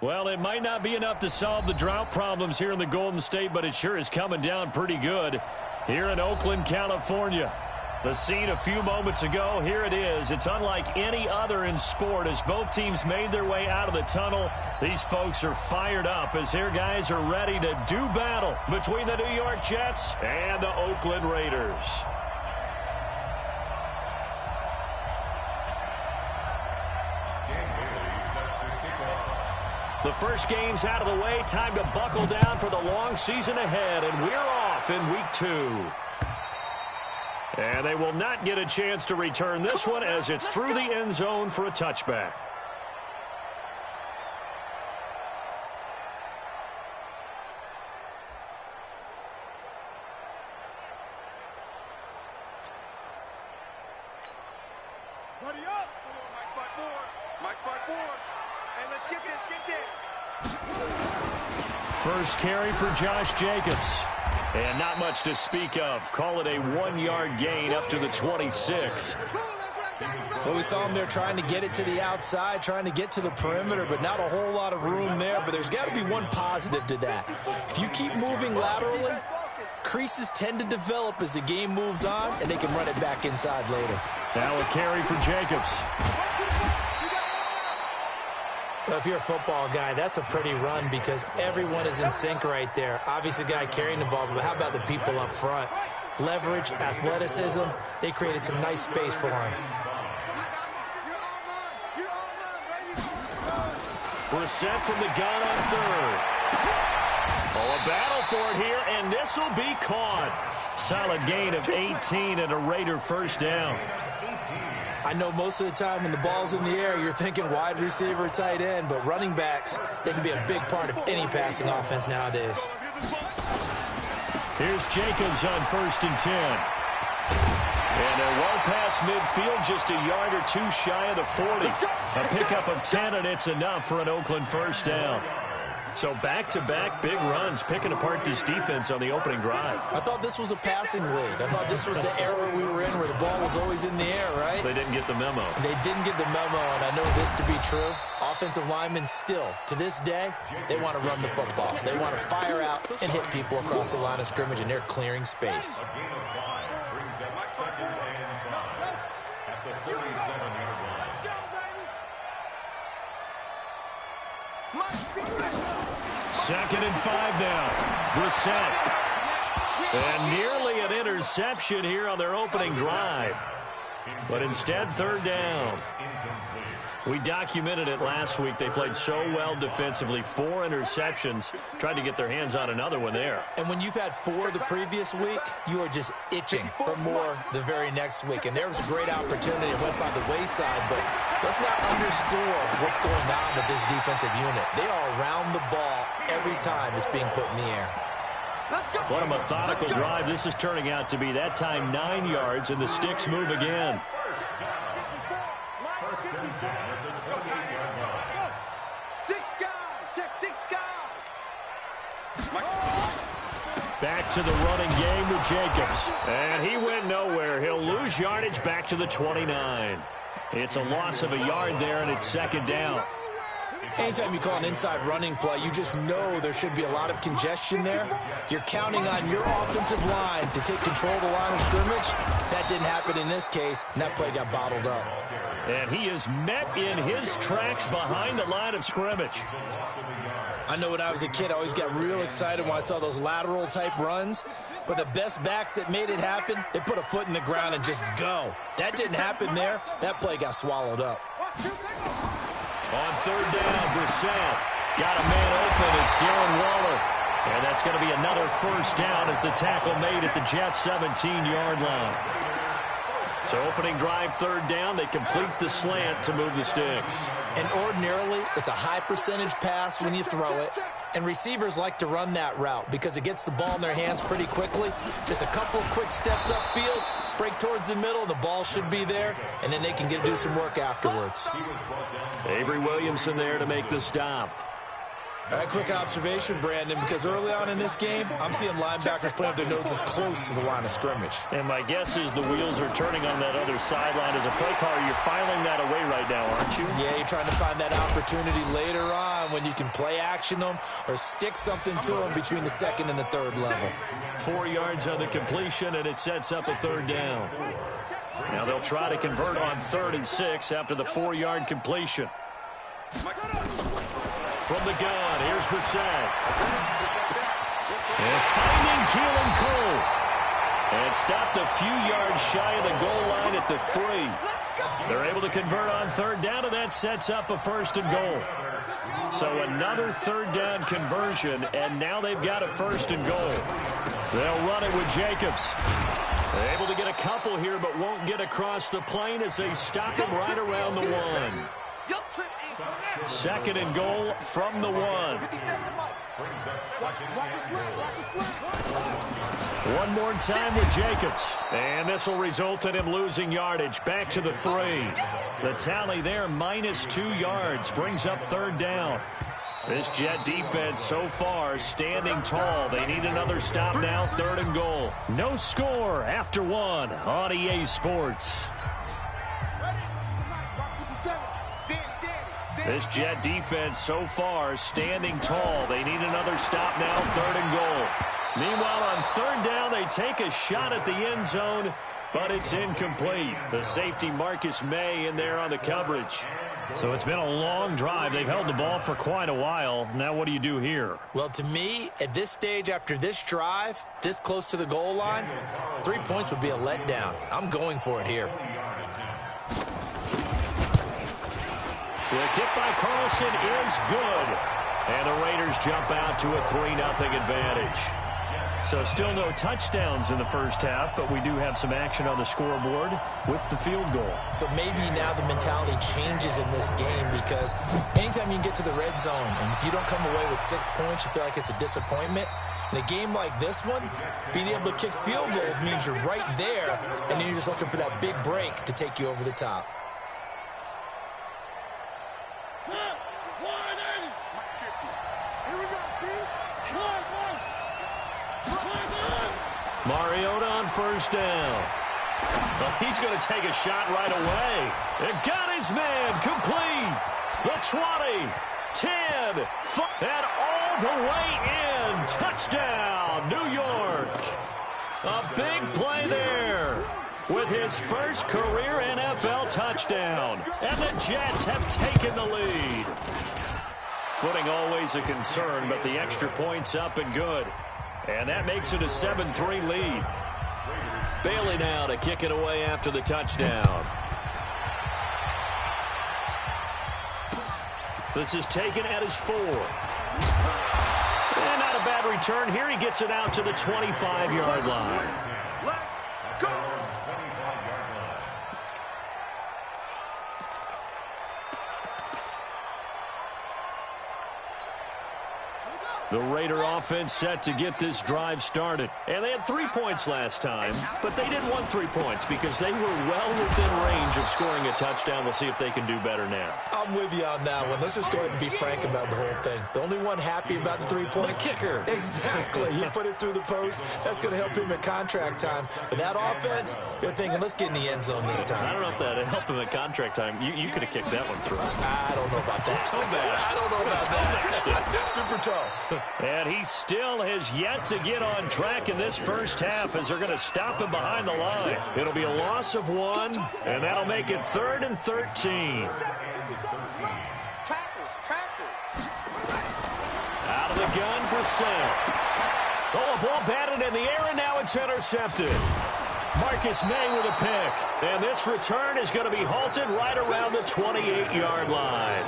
Well, it might not be enough to solve the drought problems here in the Golden State, but it sure is coming down pretty good here in Oakland, California. The scene a few moments ago, here it is. It's unlike any other in sport as both teams made their way out of the tunnel. These folks are fired up as their guys are ready to do battle between the New York Jets and the Oakland Raiders. The first game's out of the way. Time to buckle down for the long season ahead, and we're off in week 2. And they will not get a chance to return this one as it's through the end zone for a touchback. Buddy up! Mike Butt more. Hey, let's get this. First carry for Josh Jacobs. And not much to speak of. Call it a 1-yard gain up to the 26. Well, we saw him there trying to get it to the outside, trying to get to the perimeter, but not a whole lot of room there. But there's got to be one positive to that. If you keep moving laterally, creases tend to develop as the game moves on, and they can run it back inside later. Now a carry for Jacobs. Well, if you're a football guy, that's a pretty run because everyone is in sync right there. Obviously, the guy carrying the ball, but how about the people up front? Leverage, athleticism, they created some nice space for him. Brissett from the gun on third. Oh, a battle for it here, and this will be caught. Solid gain of 18 and a Raider first down. I know most of the time when the ball's in the air, you're thinking wide receiver, tight end, but running backs, they can be a big part of any passing offense nowadays. Here's Jacobs on 1st and 10. And they're well past midfield, just a yard or two shy of the 40. A pickup of 10, and it's enough for an Oakland first down. So back-to-back big runs, picking apart this defense on the opening drive. I thought this was a passing league. I thought this was the era we were in where the ball was always in the air, right? They didn't get the memo. They didn't get the memo, and I know this to be true. Offensive linemen still, to this day, they want to run the football. They want to fire out and hit people across the line of scrimmage, and they're clearing space. Second and 5 now. Brissett. And nearly an interception here on their opening drive. But instead, third down. We documented it last week. They played so well defensively. 4 interceptions. Tried to get their hands on another one there. And when you've had 4 the previous week, you are just itching for more the very next week. And there was a great opportunity. It went by the wayside, but let's not underscore what's going on with this defensive unit. They are around the ball every time it's being put in the air. What a methodical drive this is turning out to be. That time 9 yards, and the sticks move again. Back to the running game with Jacobs. And he went nowhere. He'll lose yardage back to the 29. It's a loss of a yard there, and it's second down. Anytime you call an inside running play, you just know there should be a lot of congestion there. You're counting on your offensive line to take control of the line of scrimmage. That didn't happen in this case, and that play got bottled up. And he is met in his tracks behind the line of scrimmage. I know when I was a kid, I always got real excited when I saw those lateral-type runs. But the best backs that made it happen, they put a foot in the ground and just go. That didn't happen there. That play got swallowed up. On third down, Brissett got a man open. It's Darren Waller. And that's going to be another first down as the tackle made at the Jets' 17-yard line. So opening drive, third down, they complete the slant to move the sticks. And ordinarily, it's a high percentage pass when you throw it. And receivers like to run that route because it gets the ball in their hands pretty quickly. Just a couple of quick steps upfield, break towards the middle, the ball should be there, and then they can do some work afterwards. Avery Williamson there to make the stop. A quick observation, Brandon, because early on in this game, I'm seeing linebackers putting up their noses close to the line of scrimmage. And my guess is the wheels are turning on that other sideline. As a play caller, you're filing that away right now, aren't you? Yeah, you're trying to find that opportunity later on when when you can play action them or stick something to them between the second and the third level. 4 yards on the completion, and it sets up a third down. Now they'll try to convert on 3rd and 6 after the 4-yard completion. From the gun, here's Brissett. And finding Keelan Cole. And stopped a few yards shy of the goal line at the 3. They're able to convert on 3rd down, and that sets up a 1st and goal. So another 3rd down conversion, and now they've got a 1st and goal. They'll run it with Jacobs. They're able to get a couple here, but won't get across the plane as they stop him right around the 1. 2nd and goal from the 1. One more time with Jacobs. And this will result in him losing yardage. Back to the 3. The tally there, -2 yards. Brings up 3rd down. This Jet defense so far standing tall. They need another stop now, 3rd and goal. No score after 1 on EA Sports. This Jet defense so far standing tall. They need another stop now, 3rd and goal. Meanwhile, on 3rd down, they take a shot at the end zone, but it's incomplete. The safety Marcus May in there on the coverage. So it's been a long drive. They've held the ball for quite a while. Now what do you do here? Well, to me, at this stage after this drive, this close to the goal line, 3 points would be a letdown. I'm going for it here. The kick by Carlson is good. And the Raiders jump out to a 3-0 advantage. So still no touchdowns in the first half, but we do have some action on the scoreboard with the field goal. So maybe now the mentality changes in this game because anytime you can get to the red zone, and if you don't come away with 6 points, you feel like it's a disappointment. In a game like this one, being able to kick field goals means you're right there, and then you're just looking for that big break to take you over the top. Mariota on 1st down. Well, he's going to take a shot right away. And got his man complete. The 20, 10, 5, and all the way in. Touchdown, New York. A big play there with his first career NFL touchdown. And the Jets have taken the lead. Footing always a concern, but the extra point's up and good. And that makes it a 7-3 lead. Bailey now to kick it away after the touchdown. This is taken at his 4. And not a bad return here. He gets it out to the 25-yard line. Let's go. The Raider offense set to get this drive started. And they had 3 points last time, but they didn't want 3 points because they were well within range of scoring a touchdown. We'll see if they can do better now. I'm with you on that one. Let's just go ahead and be frank about the whole thing. The only one happy about the 3-point. The kicker. Exactly. He put it through the post. That's going to help him at contract time. But that offense, you're thinking, let's get in the end zone this time. I don't know if that helped him at contract time. You could have kicked that one through. I don't know about that. Toe bash. I don't know about that. Super toe. And he still has yet to get on track in this first half as they're going to stop him behind the line. It'll be a loss of 1, and that'll make it 3rd and 13. Out of the gun, Brissett. Oh, a ball batted in the air, and now it's intercepted. Marcus May with a pick. And this return is going to be halted right around the 28-yard line.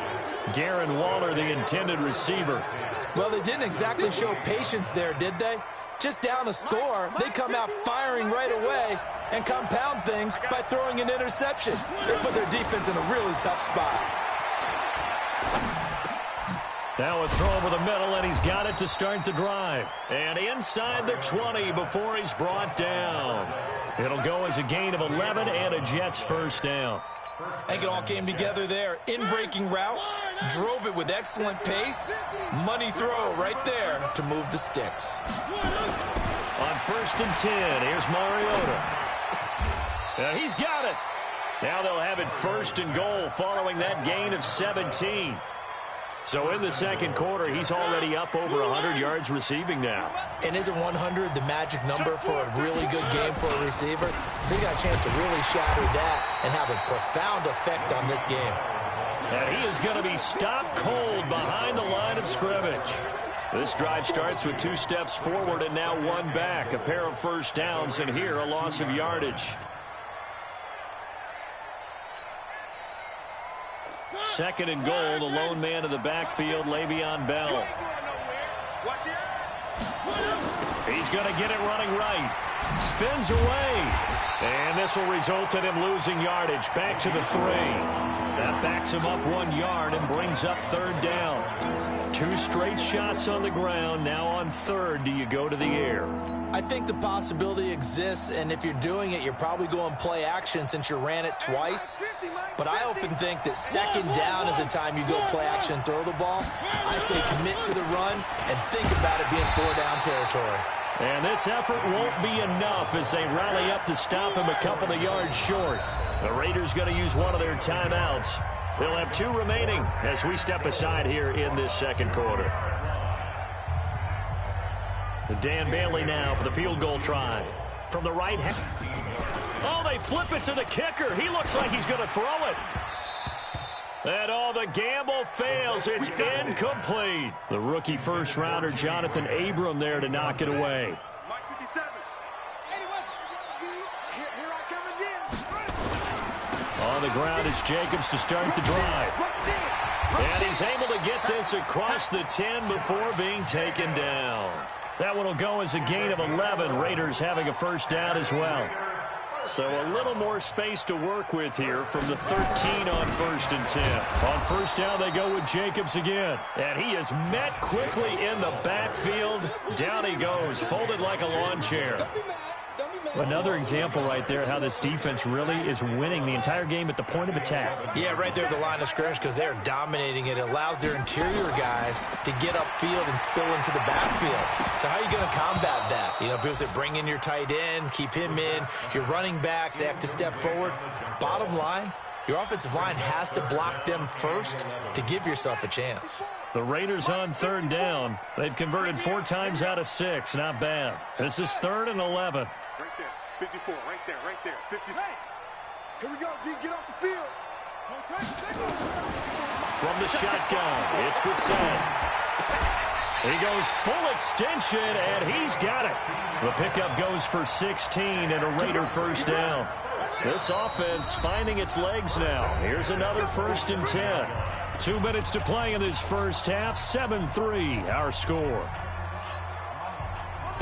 Darren Waller, the intended receiver. Well, they didn't exactly show patience there, did they? Just down a score, they come out firing right away and compound things by throwing an interception. They put their defense in a really tough spot. Now a throw over the middle, and he's got it to start the drive. And inside the 20 before he's brought down. It'll go as a gain of 11 and a Jets first down. I think it all came together there. In-breaking route, drove it with excellent pace. Money throw right there to move the sticks. On 1st and 10, here's Mariota. He's got it. Now they'll have it 1st and goal following that gain of 17. So in the second quarter, he's already up over 100 yards receiving now. And isn't 100 the magic number for a really good game for a receiver? So he got a chance to really shatter that and have a profound effect on this game. And he is going to be stopped cold behind the line of scrimmage. This drive starts with 2 steps forward and now 1 back. A pair of first downs, and here a loss of yardage. Second and goal, the lone man in the backfield, Le'Veon Bell. He's going to get it running right. Spins away. And this will result in him losing yardage. Back to the 3. That backs him up 1 yard and brings up third down. 2 straight shots on the ground. Now on third, do you go to the air? I think the possibility exists, and if you're doing it, you're probably going play action since you ran it twice. But I often think that second down is the time you go play action and throw the ball. I say commit to the run and think about it being 4-down territory. And this effort won't be enough as they rally up to stop him a couple of yards short. The Raiders going to use one of their timeouts. They'll have 2 remaining as we step aside here in this second quarter. Dan Bailey now for the field goal try. From the right hand. Oh, they flip it to the kicker. He looks like he's going to throw it. And the gamble fails. It's incomplete. The rookie first-rounder Jonathan Abram there to knock it away. On the ground is Jacobs to start the drive. And he's able to get this across the 10 before being taken down. That one will go as a gain of 11. Raiders having a first down as well. So a little more space to work with here from the 13 on 1st and 10. On first down, they go with Jacobs again. And he is met quickly in the backfield. Down he goes, folded like a lawn chair. Another example right there how this defense really is winning the entire game at the point of attack. Yeah, right there at the line of scrimmage because they're dominating it. It allows their interior guys to get upfield and spill into the backfield. So how are you going to combat that? You know, people say bring in your tight end, keep him in. Your running backs, they have to step forward. Bottom line, your offensive line has to block them first to give yourself a chance. The Raiders on third down. They've converted 4 times out of 6. Not bad. This is 3rd and 11. Right there, 54, right there, 50. Hey, here we go, D, get off the field. From the shotgun, it's Brissett. He goes full extension, and he's got it. The pickup goes for 16 and a Raider first down. This offense finding its legs now. Here's another 1st and 10. 2 minutes to play in this first half. 7-3, our score.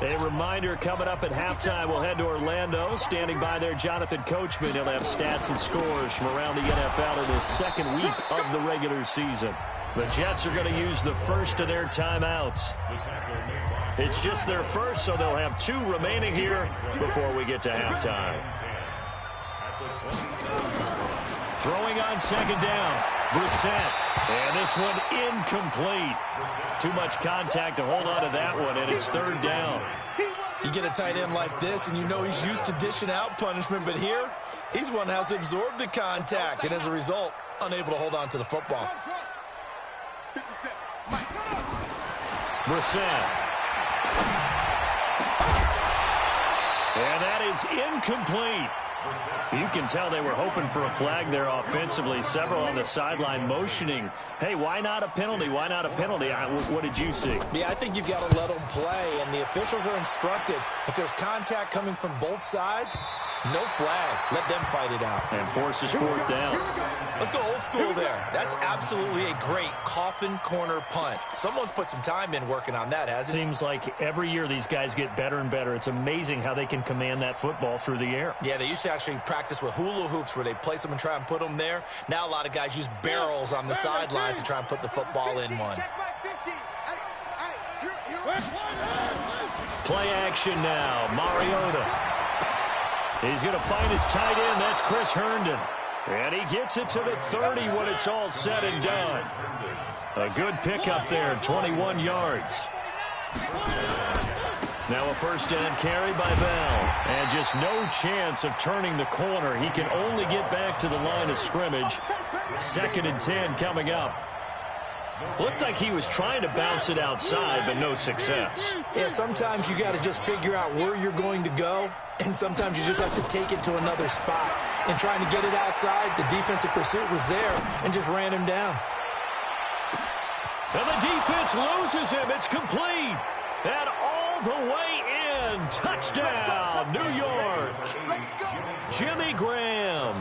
A reminder coming up at halftime, we'll head to Orlando. Standing by there, Jonathan Coachman. He'll have stats and scores from around the NFL in the second week of the regular season. The Jets are going to use the first of their timeouts. It's just their first, so they'll have 2 remaining here before we get to halftime. Throwing on second down, Brissett. And this one incomplete. Too much contact to hold on to that one, and it's 3rd down. You get a tight end like this, and you know he's used to dishing out punishment, but here, he's the one that has to absorb the contact, and as a result, unable to hold on to the football. Brissett. And that is incomplete. You can tell they were hoping for a flag there offensively. Several on the sideline motioning, hey, why not a penalty? Why not a penalty? What did you see? Yeah, I think you've got to let them play, and the officials are instructed. If there's contact coming from both sides, no flag. Let them fight it out. And forces 4th down. Let's go old school there. That's absolutely a great coffin corner punt. Someone's put some time in working on that, hasn't it? Seems like every year these guys get better and better. It's amazing how they can command that football through the air. Yeah, they used to actually practice with hula hoops where they place them and try and put them there. Now a lot of guys use barrels on the sidelines to try and put the football in one. Play action now. Mariota. He's going to find his tight end. That's Chris Herndon. And he gets it to the 30 when it's all said and done. A good pickup there, 21 yards. Now a first down carry by Bell. And just no chance of turning the corner. He can only get back to the line of scrimmage. 2nd and 10 coming up. Looked like he was trying to bounce it outside, but no success. Yeah, sometimes you got to just figure out where you're going to go, and sometimes you just have to take it to another spot. And trying to get it outside, the defensive pursuit was there and just ran him down. And the defense loses him. It's complete. And all the way in. Touchdown, New York. Jimmy Graham.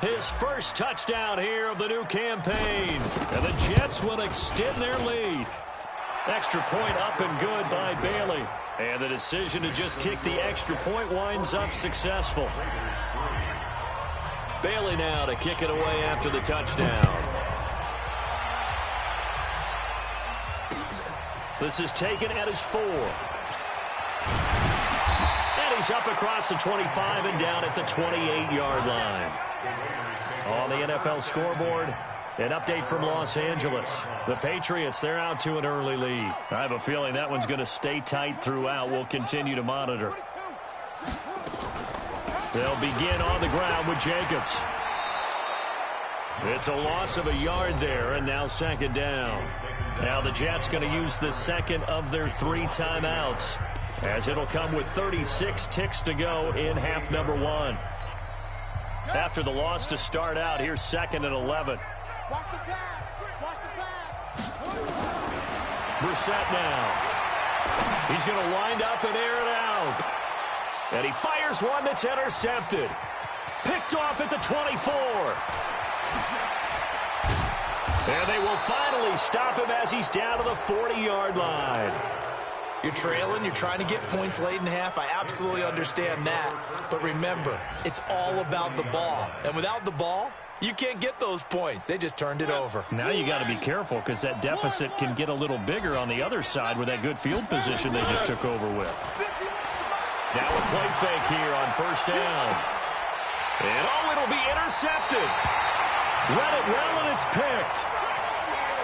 His first touchdown here of the new campaign. And the Jets will extend their lead. Extra point up and good by Bailey. And the decision to just kick the extra point winds up successful. Bailey now to kick it away after the touchdown. This is taken at his 4. And he's up across the 25 and down at the 28-yard line. On the NFL scoreboard, an update from Los Angeles. The Patriots, they're out to an early lead. I have a feeling that one's going to stay tight throughout. We'll continue to monitor. They'll begin on the ground with Jacobs. It's a loss of a yard there, and now second down. Now the Jets going to use the second of their 3 timeouts, as it'll come with 36 ticks to go in half number 1. After the loss to start out, here's 2nd and 11. Watch the pass. Watch the pass. Brissett now. He's going to wind up and air it out. And he fires one that's intercepted. Picked off at the 24. And they will finally stop him as he's down to the 40-yard line. You're trailing, you're trying to get points late in half. I absolutely understand that. But remember, it's all about the ball. And without the ball, you can't get those points. They just turned it over. Now you got to be careful because that deficit can get a little bigger on the other side with that good field position they just took over with. Now a play fake here on first down. And it'll be intercepted. Read it well, and it's picked.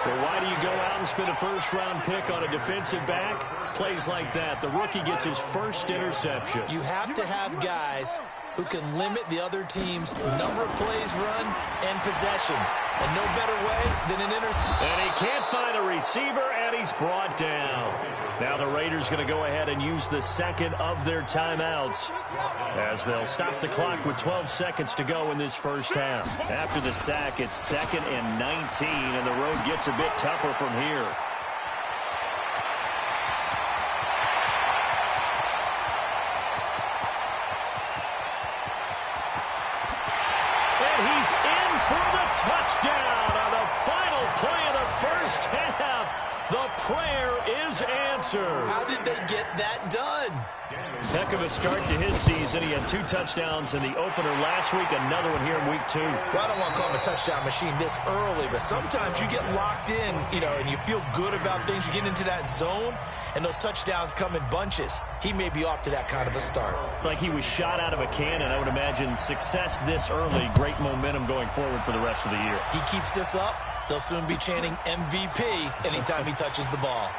Well, why do you go out and spend a first-round pick on a defensive back? Plays like that. The rookie gets his first interception. You have to have guys who can limit the other team's number of plays run and possessions. And no better way than an interception. And he can't find a receiver, and he's brought down. Now the Raiders going to go ahead and use the second of their timeouts, as they'll stop the clock with 12 seconds to go in this first half. After the sack, it's 2nd and 19, and the road gets a bit tougher from here. He's in for the touchdown on the final play of the first half. The prayer is answered. How did they get that done? Heck of a start to his season. He had 2 touchdowns in the opener last week, another one here in week 2. Well, I don't want to call him a touchdown machine this early, but sometimes you get locked in, and you feel good about things. You get into that zone, and those touchdowns come in bunches. He may be off to that kind of a start. It's like he was shot out of a cannon. I would imagine success this early, great momentum going forward for the rest of the year. He keeps this up, they'll soon be chanting MVP anytime he touches the ball.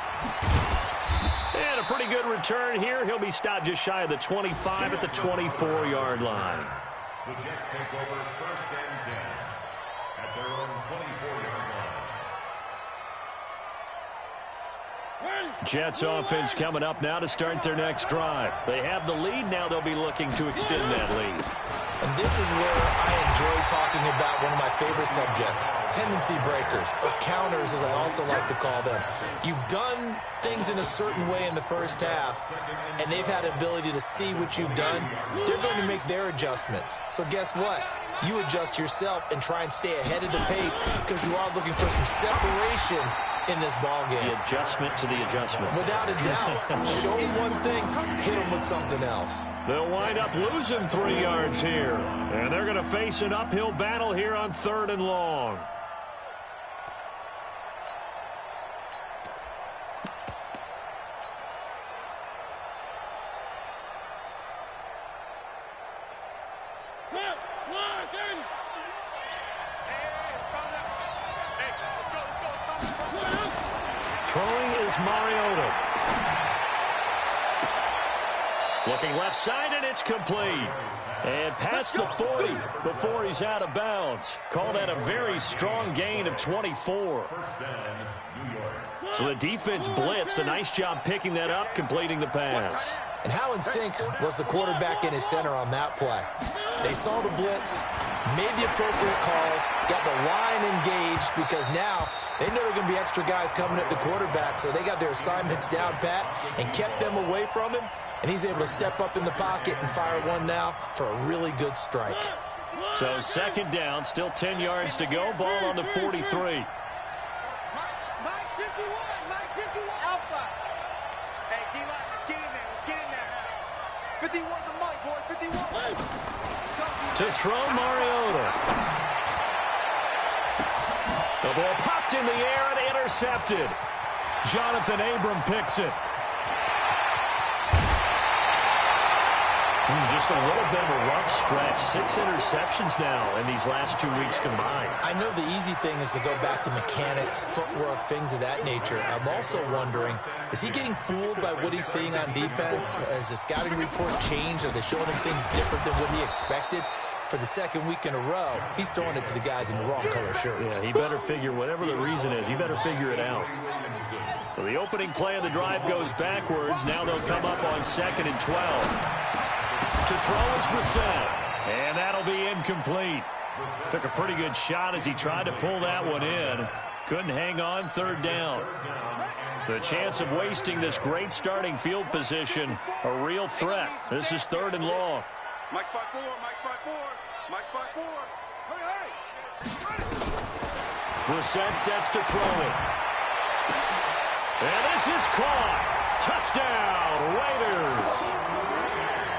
And a pretty good return here. He'll be stopped just shy of the 25 at the 24-yard line. The Jets take over 1st and 10 at their own 24-yard line. Jets offense coming up now to start their next drive. They have the lead. Now they'll be looking to extend that lead. And this is where I enjoy talking about one of my favorite subjects, tendency breakers, or counters as I also like to call them. You've done things in a certain way in the first half, and they've had the ability to see what you've done. They're going to make their adjustments. So guess what? You adjust yourself and try and stay ahead of the pace because you are looking for some separation in this ball game. The adjustment to the adjustment. Without a doubt. Show them one thing, hit them with something else. They'll wind up losing 3 yards here. And they're going to face an uphill battle here on 3rd and long. Throwing is Mariota. Looking left side, and it's complete. And past the 40 before he's out of bounds. Called that a very strong gain of 24. So the defense blitzed. A nice job picking that up, completing the pass. And how in sync was the quarterback and his center on that play? They saw the blitz, made the appropriate calls, got the line engaged because now they know there are going to be extra guys coming at the quarterback, so they got their assignments down pat and kept them away from him, and he's able to step up in the pocket and fire one now for a really good strike. So second down, still 10 yards to go, ball on the 43. To throw Mariota. The ball popped in the air and intercepted. Jonathan Abram picks it. Just a little bit of a rough stretch. 6 interceptions now in these last 2 weeks combined. I know the easy thing is to go back to mechanics, footwork, things of that nature. I'm also wondering, is he getting fooled by what he's seeing on defense? Has the scouting report changed? Are they showing him things different than what he expected? For the second week in a row, he's throwing it to the guys in the wrong color shirts. Yeah, he better figure, whatever the reason is, he better figure it out. So the opening play of the drive goes backwards. Now they'll come up on 2nd and 12. To throw is Brissett, and that'll be incomplete. Took a pretty good shot as he tried to pull that one in. Couldn't hang on, 3rd down. The chance of wasting this great starting field position, a real threat. This is 3rd and long. Mike spot 4, Mike spot 4, Mike spot 4. Hey, hey. Brissett sets to throw it. And this is caught. Touchdown, Raiders.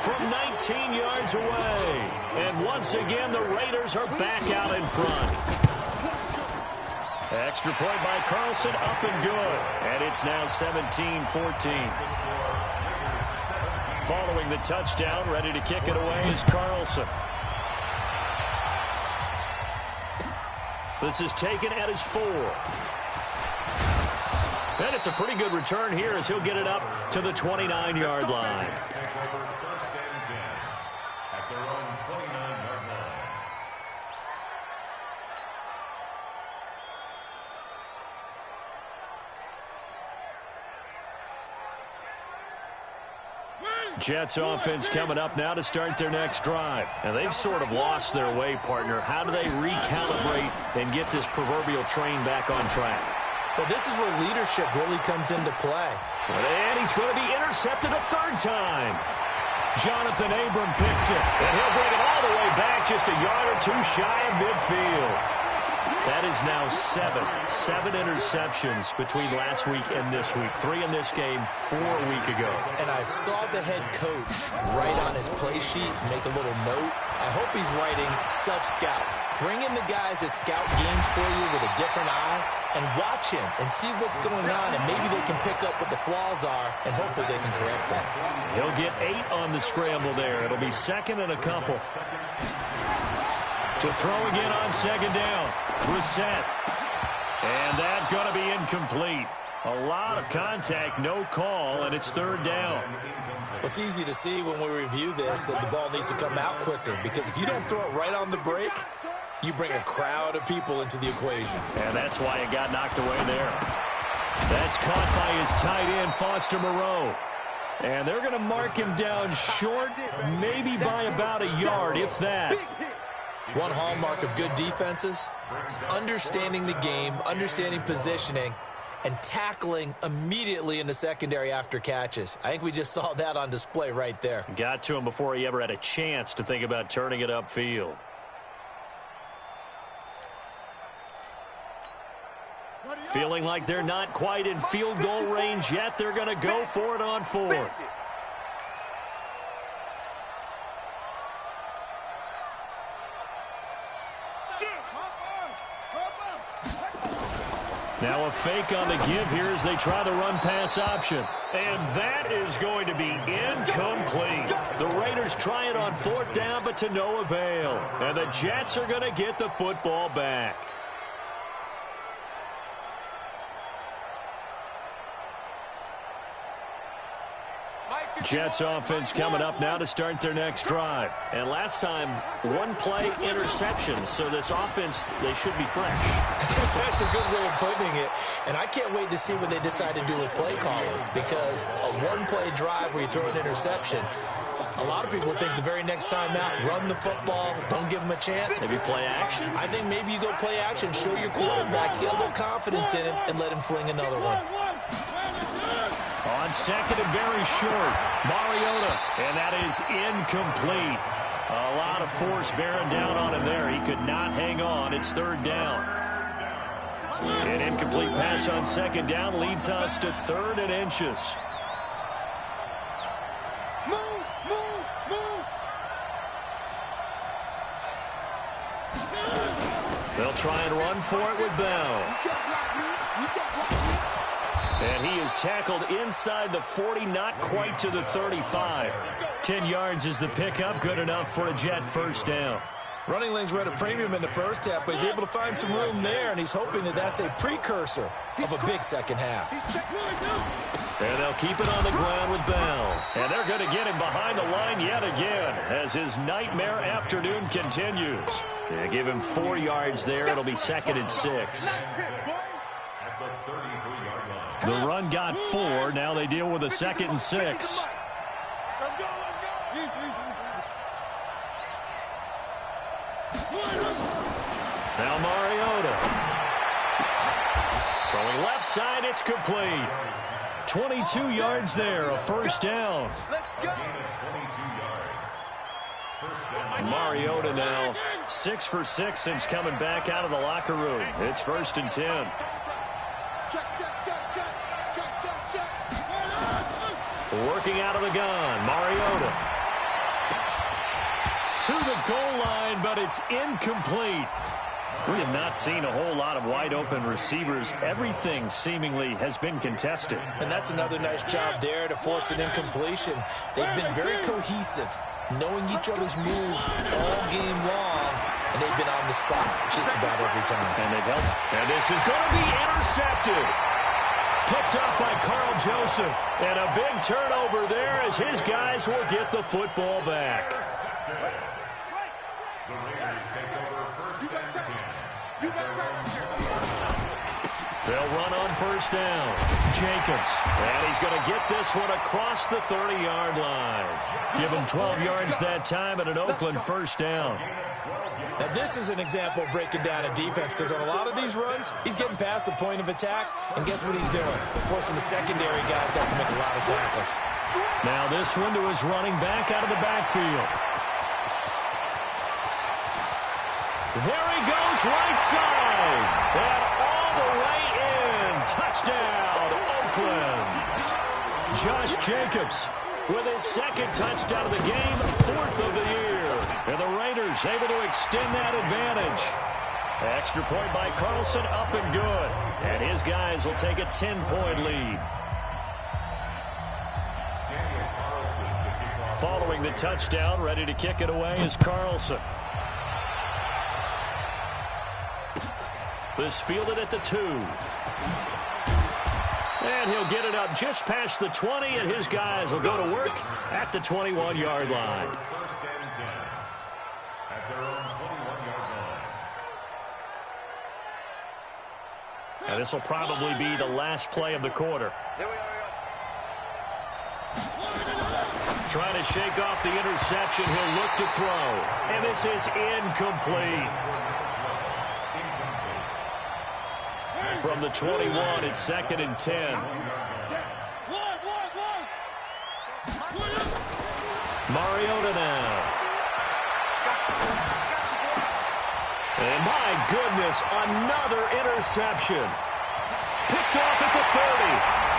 From 19 yards away. And once again, the Raiders are back out in front. Extra point by Carlson, up and good. And it's now 17-14. Following the touchdown, ready to kick it away is Carlson. This is taken at his 4. And it's a pretty good return here as he'll get it up to the 29-yard line. Jets offense coming up now to start their next drive. And they've sort of lost their way, partner. How do they recalibrate and get this proverbial train back on track? Well, this is where leadership really comes into play. And he's going to be intercepted a 3rd time. Jonathan Abram picks it. And he'll bring it all the way back just a yard or 2 shy of midfield. That is now 7 interceptions between last week and this week. 3 in this game, 4 a week ago. And I saw the head coach write on his play sheet, make a little note. I hope he's writing self-scout. Bring in the guys that scout games for you with a different eye and watch him and see what's going on, and maybe they can pick up what the flaws are, and hopefully they can correct them. He'll get 8 on the scramble there. It'll be 2nd and a couple. To throw again on 2nd down. Brissett. And that's going to be incomplete. A lot of contact, no call, and it's 3rd down. It's easy to see when we review this that the ball needs to come out quicker, because if you don't throw it right on the break, you bring a crowd of people into the equation. And that's why it got knocked away there. That's caught by his tight end, Foster Moreau. And they're going to mark him down short, maybe by about a yard, if that. One hallmark of good defenses is understanding the game, understanding positioning, and tackling immediately in the secondary after catches. I think we just saw that on display right there. Got to him before he ever had a chance to think about turning it upfield. Feeling like they're not quite in field goal range yet. They're going to go for it on 4th. Now a fake on the give here as they try the run-pass option. And that is going to be incomplete. The Raiders try it on 4th down, but to no avail. And the Jets are going to get the football back. Mike Jets offense coming up now to start their next drive. And last time, one-play interception. So this offense, they should be fresh. That's a good way of putting it. And I can't wait to see what they decide to do with play calling. Because a one-play drive where you throw an interception, a lot of people think the very next time out, run the football, don't give them a chance. Maybe play action? I think maybe you go play action, show your quarterback, get a little confidence in him, and let him fling another one. On second and very short, Mariota, and that is incomplete. A lot of force bearing down on him there. He could not hang on. It's third down. An incomplete pass on second down leads us to 3rd and inches. They'll try and run for it with Bell. And he is tackled inside the 40, not quite to the 35. 10 yards is the pickup, good enough for a Jet first down. Running lanes were at a premium in the first half, but he's able to find some room there, and he's hoping that that's a precursor of a big second half. And they'll keep it on the ground with Bell. And they're going to get him behind the line yet again as his nightmare afternoon continues. They give him 4 yards there. It'll be 2nd and 6. The run got 4. Now they deal with a 2nd and 6. Now Mariota. Throwing left side, it's complete. 22 yards there, a first down. Mariota now 6 for 6 since coming back out of the locker room. It's 1st and 10. Working out of the gun, Mariota. To the goal line, but it's incomplete. We have not seen a whole lot of wide-open receivers. Everything seemingly has been contested. And that's another nice job there to force an incompletion. They've been very cohesive, knowing each other's moves all game long, and they've been on the spot just about every time. And they've helped. And this is going to be intercepted. Picked up by Carl Joseph. And a big turnover there as his guys will get the football back. The Raiders take over 1st and 10. They'll run on first down. Jacobs. And he's going to get this one across the 30-yard line. Give him 12 yards that time and an Oakland first down. Now, this is an example of breaking down a defense because on a lot of these runs, he's getting past the point of attack, and guess what he's doing? Forcing the secondary guys to have to make a lot of tackles. Now this one to his running back out of the backfield. There he goes, right side. And all the way in. Touchdown, Oakland. Josh Jacobs with his 2nd touchdown of the game, 4th of the year. And the Raiders able to extend that advantage. Extra point by Carlson, up and good. And his guys will take a 10-point lead. Following the touchdown, ready to kick it away is Carlson. This fielded at the 2. And he'll get it up just past the 20, and his guys will go to work at the 21-yard line. 1st and 10 at their own 21-yard line. And this will probably be the last play of the quarter. Trying to shake off the interception. He'll look to throw. And this is incomplete. From the 21, it's 2nd and 10. Mariota now. And my goodness, another interception. Picked off at the 30.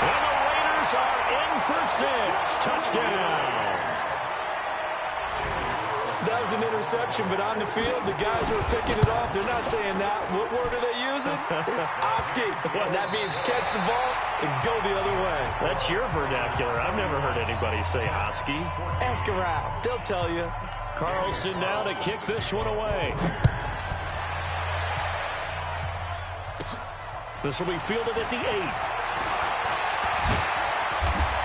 And the Raiders are in for 6. Touchdown. That was an interception, but on the field, the guys who are picking it off, they're not saying that. What word are they using? It's Oski. And that means catch the ball and go the other way. That's your vernacular. I've never heard anybody say Oski. Ask around. They'll tell you. Carlson now to kick this one away. This will be fielded at the 8.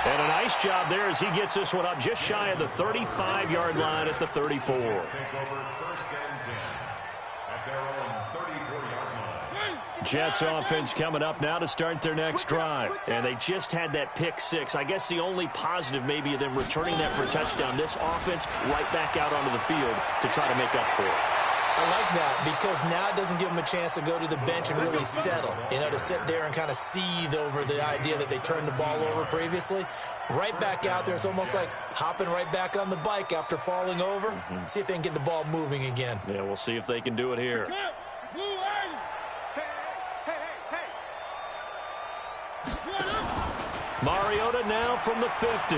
And And a nice job there as he gets this one up just shy of the 35-yard line at the 34. Take over first and 10 at their own 34-yard line. Jets offense coming up now to start their next drive. And they just had that pick six. I guess the only positive maybe of them returning that for a touchdown. This offense right back out onto the field to try to make up for it. I like that because now it doesn't give them a chance to go to the bench and really settle. You know, to sit there and kind of seethe over the idea that they turned the ball over previously. Right back out there. It's almost like hopping right back on the bike after falling over. See if they can get the ball moving again. Yeah, we'll see if they can do it here. Mariota now from the 50.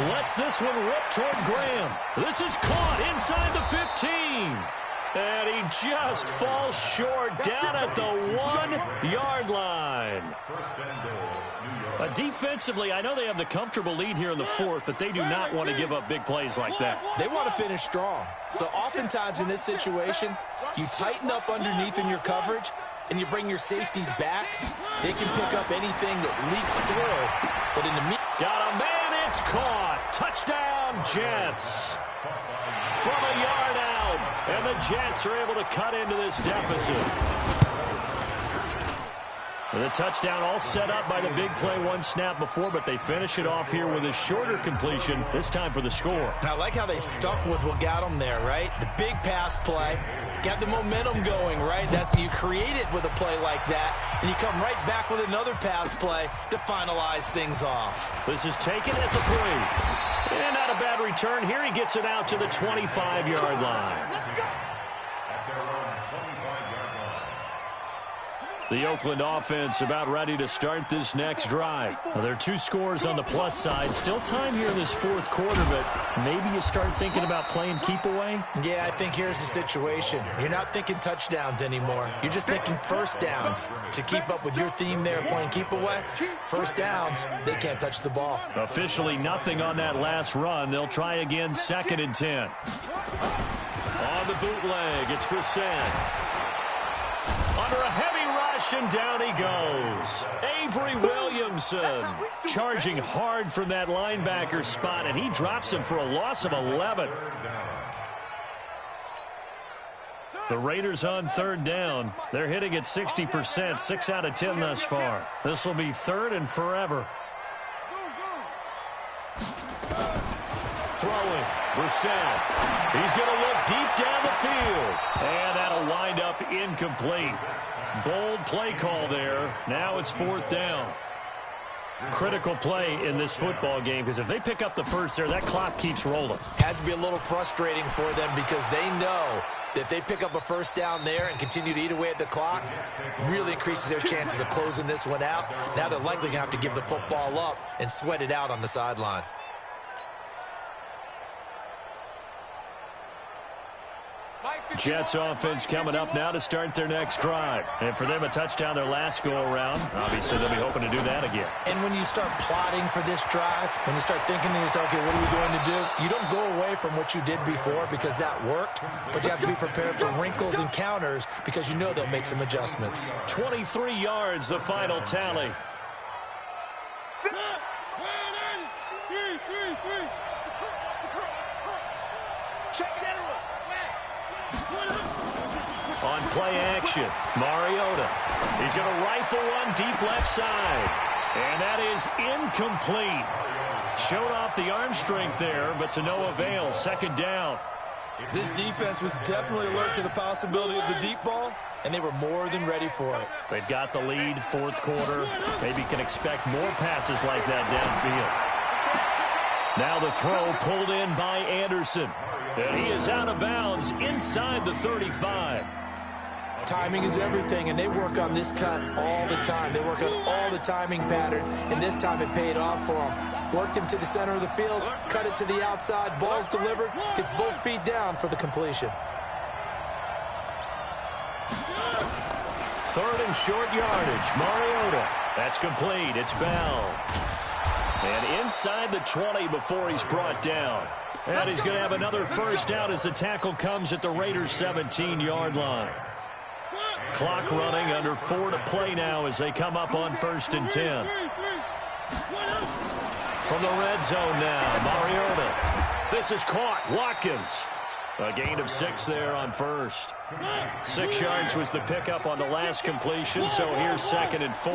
Lets this one rip toward Graham. This is caught inside the 15. And he just falls short down at the 1-yard line. Defensively, I know they have the comfortable lead here in the fourth, but they do not want to give up big plays like that. They want to finish strong. So oftentimes in this situation, you tighten up underneath in your coverage, and you bring your safeties back. They can pick up anything that leaks through. But in the got a man, it's caught. Touchdown, Jets. From a yard out, and the Jets are able to cut into this deficit. The touchdown all set up by the big play one snap before, but they finish it off here with a shorter completion, this time for the score. I like how they stuck with what got them there, right? The big pass play, got the momentum going, right? That's you create it with a play like that, and you come right back with another pass play to finalize things off. This is taken at the 3. And not a bad return. Here he gets it out to the 25-yard line. The Oakland offense about ready to start this next drive. Well, there are 2 scores on the plus side. Still time here in this fourth quarter, but maybe you start thinking about playing keep away? Yeah, I think here's the situation. You're not thinking touchdowns anymore. You're just thinking first downs. To keep up with your theme there, playing keep away, first downs, they can't touch the ball. Officially nothing on that last run. They'll try again, 2nd and 10. On the bootleg, it's Brissett. Under a heavy rush, and down he goes. Avery Williamson charging hard from that linebacker spot, and he drops him for a loss of 11. The Raiders on 3rd down. They're hitting at 60%, 6 out of 10 thus far. This will be 3rd and forever. Throwing, Brissett. He's going to look deep down the field. And that'll wind up incomplete. Bold play call there. Now it's 4th down. Critical play in this football game, because if they pick up the first there, that clock keeps rolling. Has to be a little frustrating for them because they know that if they pick up a first down there and continue to eat away at the clock, really increases their chances of closing this one out. Now they're likely going to have to give the football up and sweat it out on the sideline. Jets offense coming up now to start their next drive. And for them, a touchdown their last go-around. Obviously, they'll be hoping to do that again. And when you start plotting for this drive, when you start thinking to yourself, okay, what are we going to do? You don't go away from what you did before because that worked, but you have to be prepared for wrinkles and counters because you know they'll make some adjustments. 23 yards, the final tally. On play action, Mariota. He's going to rifle one deep left side. And that is incomplete. Showed off the arm strength there, but to no avail. 2nd down. This defense was definitely alert to the possibility of the deep ball, and they were more than ready for it. They've got the lead, 4th quarter. Maybe can expect more passes like that downfield. Now the throw pulled in by Anderson. And he is out of bounds inside the 35. Timing is everything, and they work on this cut all the time. They work on all the timing patterns, and this time it paid off for them. Worked him to the center of the field, cut it to the outside, ball's delivered, gets both feet down for the completion. 3rd and short yardage, Mariota. That's complete, it's Bell. And inside the 20 before he's brought down. And he's going to have another first down as the tackle comes at the Raiders' 17-yard line. Clock running, under 4 to play now as they come up on 1st and 10. From the red zone now, Mariota. This is caught. Watkins. A gain of 6 there on first. 6 yards was the pickup on the last completion, so here's 2nd and 4.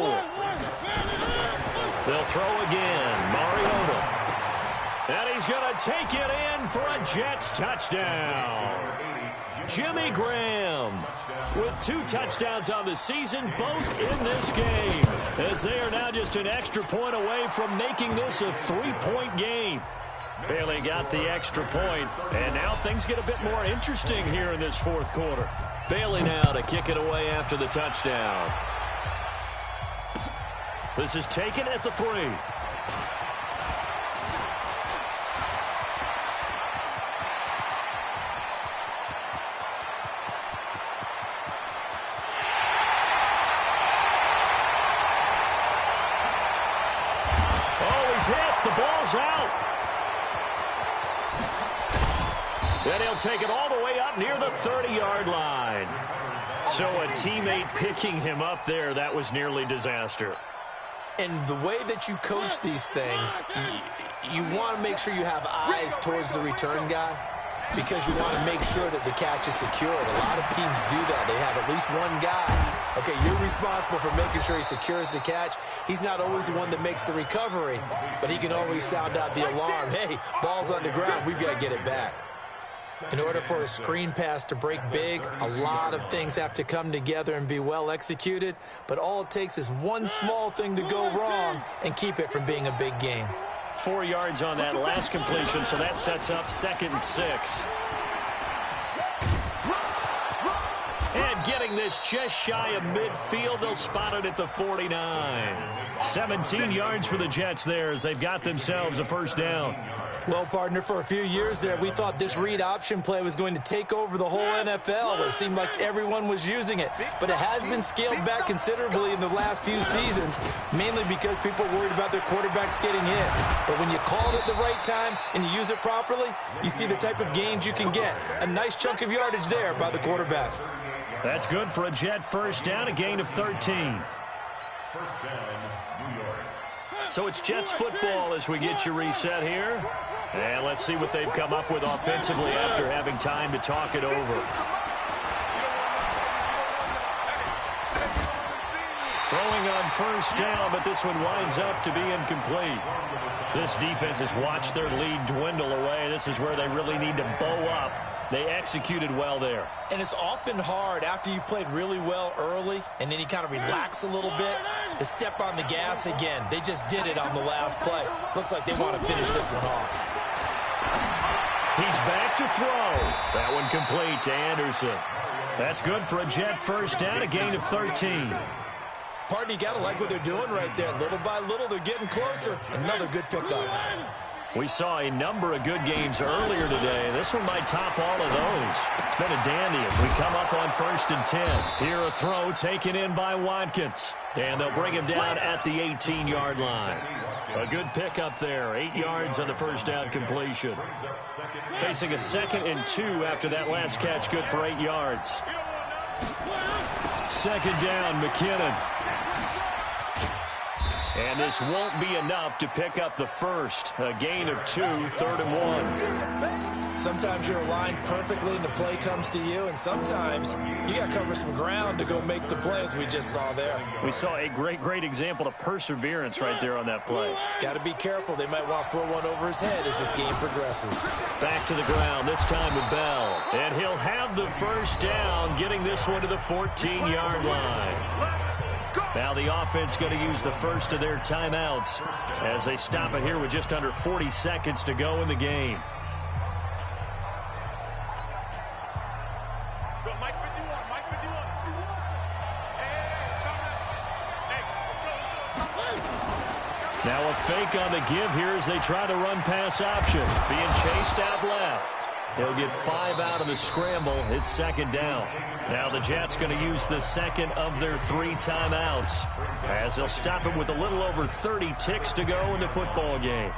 They'll throw again. Mariota. And he's going to take it in for a Jets touchdown. Jimmy Graham with 2 touchdowns on the season, both in this game, as they are now just an extra point away from making this a 3-point game. Bailey got the extra point, and now things get a bit more interesting here in this 4th quarter. Bailey now to kick it away after the touchdown. This is taken at the 3. Oh, he's hit. The ball's out. And he'll take it all the way up near the 30-yard line. So a teammate picking him up there, that was nearly disaster. And the way that you coach these things, you want to make sure you have eyes towards the return guy because you want to make sure that the catch is secured. A lot of teams do that. They have at least one guy. Okay, you're responsible for making sure he secures the catch. He's not always the one that makes the recovery, but he can always sound out the alarm. Hey, ball's on the ground. We've got to get it back. In order for a screen pass to break big, a lot of things have to come together and be well executed, but all it takes is one small thing to go wrong and keep it from being a big game. 4 yards on that last completion, so that sets up 2nd and 6. And getting this just shy of midfield, they'll spot it at the 49. 17 yards for the Jets there as they've got themselves a first down. Well, partner, for a few years there, we thought this read option play was going to take over the whole NFL. It seemed like everyone was using it, but it has been scaled back considerably in the last few seasons, mainly because people are worried about their quarterbacks getting hit. But when you call it at the right time and you use it properly, you see the type of gains you can get. A nice chunk of yardage there by the quarterback. That's good for a Jet first down, a gain of 13. First down, New York. So it's Jets football as we get you reset here. And let's see what they've come up with offensively after having time to talk it over. Throwing on first down, but this one winds up to be incomplete. This defense has watched their lead dwindle away. This is where they really need to bow up. They executed well there. And it's often hard after you've played really well early and then you kind of relax a little bit to step on the gas again. They just did it on the last play. Looks like they want to finish this one off. He's back to throw. That one complete to Anderson. That's good for a Jet first down, a gain of 13. Partner, you got to like what they're doing right there. Little by little, they're getting closer. Another good pickup. We saw a number of good games earlier today. This one might top all of those. It's been a dandy as we come up on 1st and 10. Here a throw taken in by Watkins. And they'll bring him down at the 18-yard line. A good pickup there. 8 yards on the first down completion. Facing a 2nd and 2 after that last catch. Good for 8 yards. 2nd down, McKinnon. And this won't be enough to pick up the first. A gain of 2, 3rd and 1. Sometimes you're aligned perfectly and the play comes to you, and sometimes you got to cover some ground to go make the play, as we just saw there. We saw a great example of perseverance right there on that play. Got to be careful. They might want to throw one over his head as this game progresses. Back to the ground, this time with Bell. And he'll have the first down, getting this one to the 14-yard line. Now the offense going to use the first of their timeouts as they stop it here with just under 40 seconds to go in the game. Now a fake on the give here as they try to run pass option. Being chased out left. He'll get 5 out of the scramble. It's 2nd down. Now the Jets going to use the second of their 3 timeouts as they'll stop it with a little over 30 ticks to go in the football game.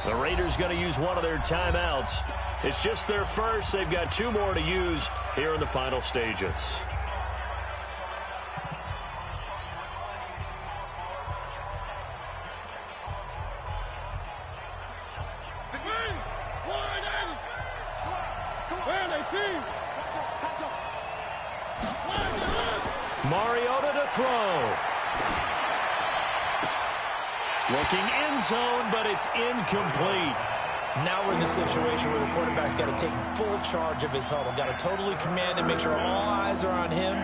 The Raiders going to use one of their timeouts. It's just their first. They've got 2 more to use here in the final stages. Mariota to throw. Looking end zone, but it's incomplete. Now we're in the situation where the quarterback's got to take full charge of his huddle. Got to totally command and make sure all eyes are on him.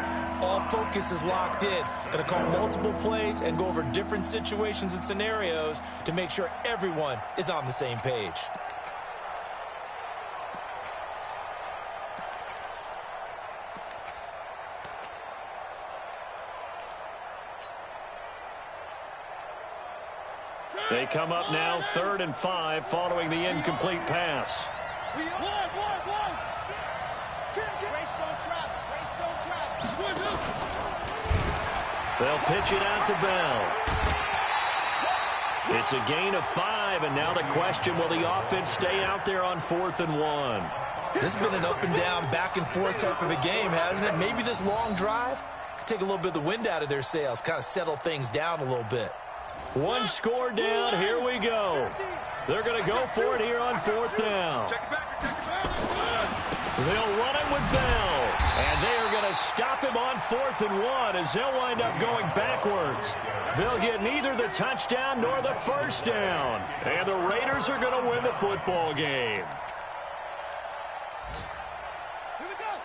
All focus is locked in. Got to call multiple plays and go over different situations and scenarios to make sure everyone is on the same page. They come up now 3rd and 5 following the incomplete pass. They'll pitch it out to Bell. It's a gain of 5, and now the question, will the offense stay out there on 4th and 1? This has been an up and down, back and forth type of a game, hasn't it? Maybe this long drive take a little bit of the wind out of their sails, kind of settle things down a little bit. 1 score down. Here we go. They're going to go for it here on 4th down. They'll run it with Bell. And they are going to stop him on 4th and 1 as they'll wind up going backwards. They'll get neither the touchdown nor the first down. And the Raiders are going to win the football game.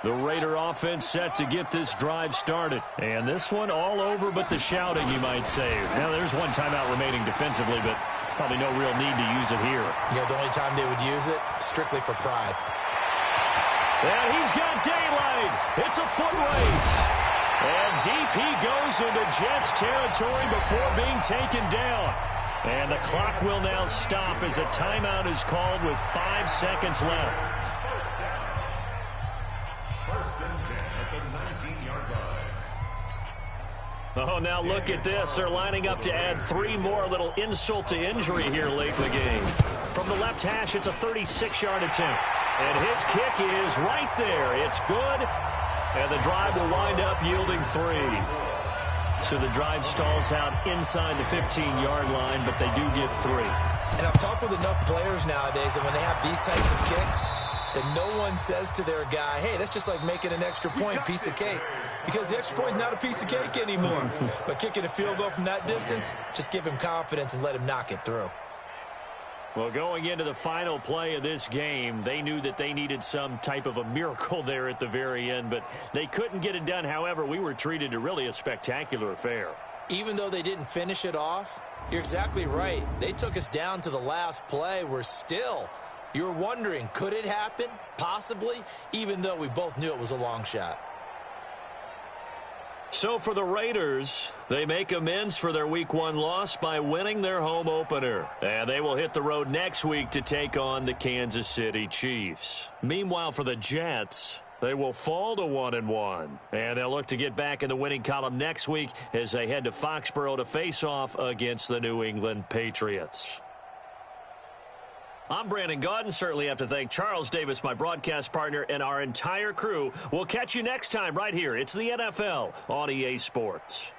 The Raider offense set to get this drive started. And this one all over but the shouting, you might say. Now, there's one timeout remaining defensively, but probably no real need to use it here. Yeah, the only time they would use it, strictly for pride. And he's got daylight. It's a foot race. And DP goes into Jets territory before being taken down. And the clock will now stop as a timeout is called with 5 seconds left. Oh, now look at this. They're lining up to add 3 more. A little insult to injury here late in the game. From the left hash, it's a 36-yard attempt. And his kick is right there. It's good. And the drive will wind up yielding 3. So the drive stalls out inside the 15-yard line, but they do get 3. And I've talked with enough players nowadays that when they have these types of kicks, that no one says to their guy, hey, that's just like making an extra point, piece of cake. Because the extra point is not a piece of cake anymore. But kicking a field goal from that distance, just give him confidence and let him knock it through. Well, going into the final play of this game, they knew that they needed some type of a miracle there at the very end, but they couldn't get it done. However, we were treated to really a spectacular affair. Even though they didn't finish it off, you're exactly right. They took us down to the last play. We're still, you're wondering, could it happen? Possibly, even though we both knew it was a long shot. So for the Raiders, they make amends for their Week 1 loss by winning their home opener. And they will hit the road next week to take on the Kansas City Chiefs. Meanwhile, for the Jets, they will fall to 1-1. And they'll look to get back in the winning column next week as they head to Foxborough to face off against the New England Patriots. I'm Brandon Gaudin. Certainly have to thank Charles Davis, my broadcast partner, and our entire crew. We'll catch you next time right here. It's the NFL on EA Sports.